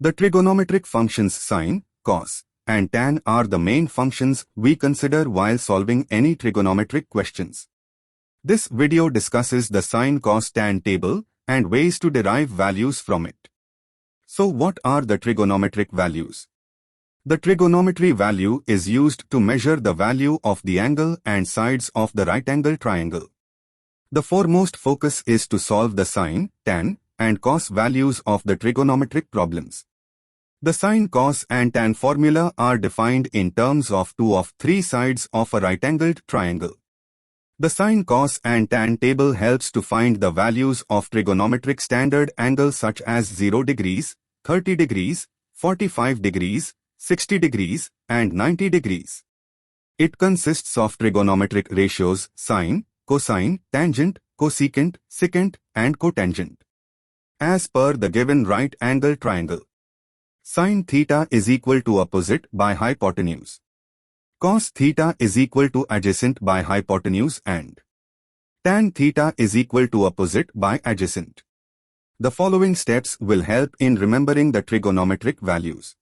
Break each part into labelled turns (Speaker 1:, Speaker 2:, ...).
Speaker 1: The trigonometric functions sine, cos, and tan are the main functions we consider while solving any trigonometric questions. This video discusses the sine cos tan table and ways to derive values from it. So what are the trigonometric values? The trigonometry value is used to measure the value of the angle and sides of the right-angle triangle. The foremost focus is to solve the sine, tan, and cos values of the trigonometric problems. The sine, cos, and tan formula are defined in terms of 2 of 3 sides of a right-angled triangle. The sine, cos, and tan table helps to find the values of trigonometric standard angles such as 0 degrees, 30 degrees, 45 degrees, 60 degrees, and 90 degrees. It consists of trigonometric ratios sine, cosine, tangent, cosecant, secant, and cotangent. As per the given right-angle triangle, sine theta is equal to opposite by hypotenuse. Cos theta is equal to adjacent by hypotenuse and tan theta is equal to opposite by adjacent. The following steps will help in remembering the trigonometric values.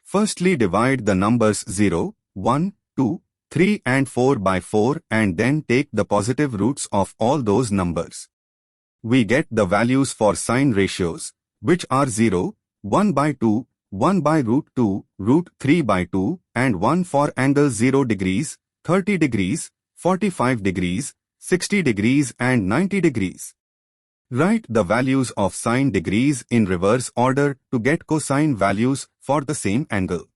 Speaker 1: Firstly, divide the numbers 0, 1, 2, 3 and 4 by 4 and then take the positive roots of all those numbers. We get the values for sine ratios, which are 0, 1 by 2, 1 by root 2, root 3 by 2, and 1 for angle 0 degrees, 30 degrees, 45 degrees, 60 degrees and 90 degrees. Write the values of sine degrees in reverse order to get cosine values for the same angle.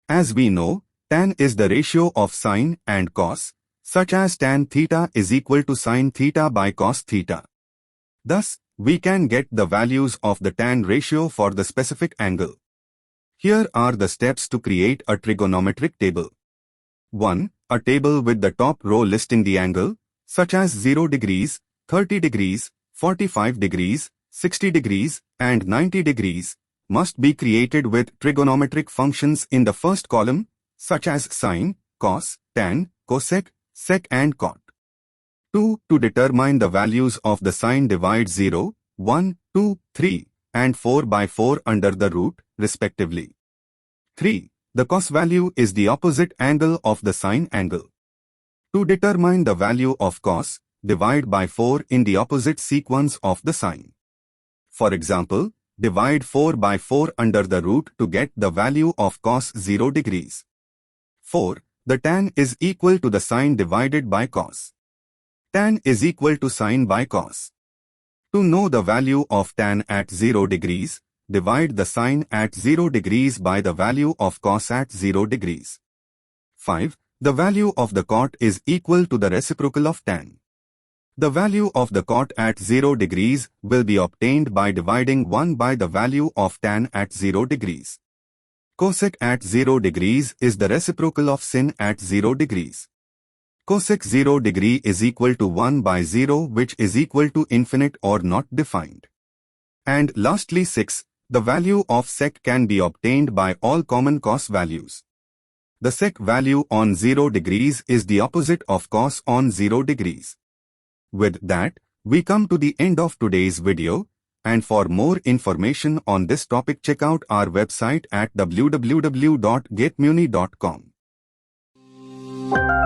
Speaker 1: As we know, tan is the ratio of sine and cos, such as tan theta is equal to sine theta by cos theta. Thus, we can get the values of the tan ratio for the specific angle. Here are the steps to create a trigonometric table. 1. A table with the top row listing the angle, such as 0 degrees, 30 degrees, 45 degrees, 60 degrees, and 90 degrees, must be created with trigonometric functions in the first column, such as sine, cos, tan, cosec, sec and cot. 2. To determine the values of the sine, divide 0, 1, 2, 3, and 4 by 4 under the root, respectively. 3. The cos value is the opposite angle of the sine angle. To determine the value of cos, divide by 4 in the opposite sequence of the sine. For example, divide 4 by 4 under the root to get the value of cos 0 degrees. 4. The tan is equal to the sine divided by cos. Tan is equal to sine by cos. To know the value of tan at 0 degrees, divide the sine at 0 degrees by the value of cos at 0 degrees. 5. The value of the cot is equal to the reciprocal of tan. The value of the cot at 0 degrees will be obtained by dividing 1 by the value of tan at 0 degrees. Cosec at 0 degrees is the reciprocal of sin at 0 degrees. Cosec 0 degree is equal to 1 by 0, which is equal to infinite or not defined. And lastly 6, the value of sec can be obtained by all common cos values. The sec value on 0 degrees is the opposite of cos on 0 degrees. With that, we come to the end of today's video, and for more information on this topic, check out our website at www.getmyuni.com.